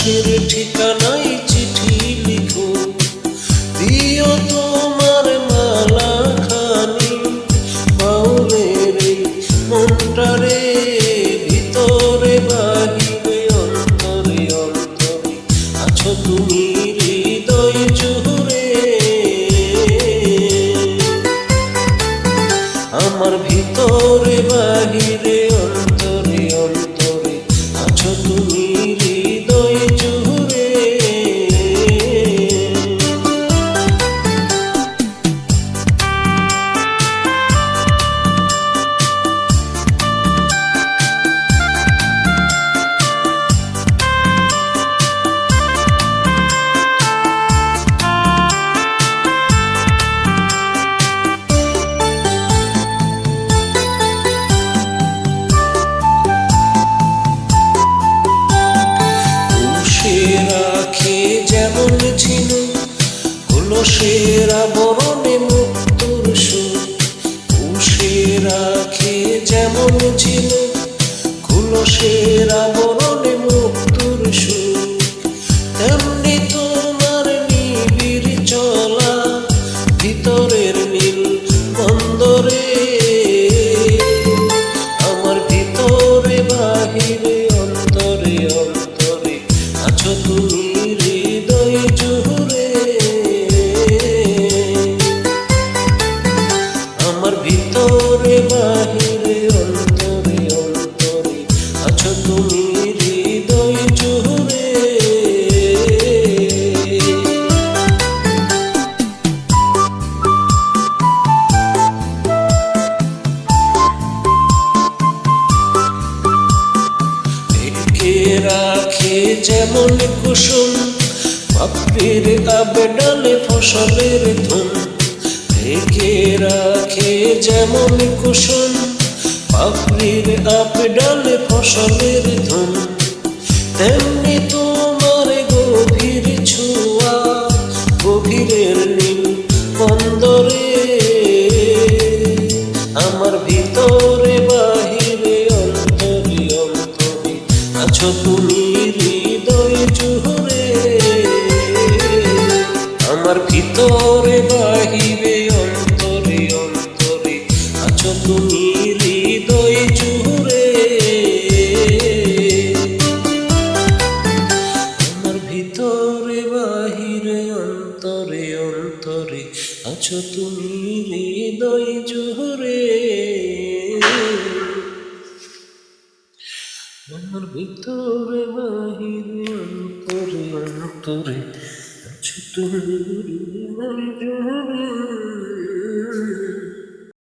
আকাশের ঠিকানায় চিঠি লিখো, দিও তোমার মালা খানি বাউলের এই মনটারে, ভিতরে বাহিরে অন্তরে অন্তরে আছো তুমি হৃদয় জুড়ে। আমার ভিতরে বাহিরে অন্তরে অন্তরে আছো তুমি হৃদয় জুড়ে। রাখে যেমন ছিল কলসের আবরণে মুক্তোর সুর, পুষে রাখে যেমন ছিল কলসের আবরণে মুক্তোর সুর, তেমনি তোমার নিবিড় চলা ভিতরের নীল বন্দরে। আমার ভিতরে বাহিরে অন্তরে অন্তরে আছো তুমি হৃদয় জুড়ে। আমার ভিতরে বাহিরে অন্তরে অন্তরে আছো তুমি হৃদয় জুড়ে। রাখে যেমন কুসুম পাপড়ির আবেডালে ফসলের ধুম, ঢেকে রাখে যেমন কুসুম পাপড়ির আবেডালে ফসলের ধুম, তেমনি তোমার গভীর ছোঁয়া গভীরের নীল বন্দরে। আমার ভিতরে বাহিরে অন্তরে অন্তরে আছো তুমি হৃদয় জুড়ে। আমার ভিতরে বাহিরে অন্তরে অন্তরে আছো তুমি হৃদয় জুড়ে। আমার ভিতরে বাহিরে অন্তরে অন্তরে আছো তুমি হৃদয় জুড়ে। আমার ভিতরে বাহিরে অন্তরে অন্তরে আছো তুমি হৃদয় জুড়ে।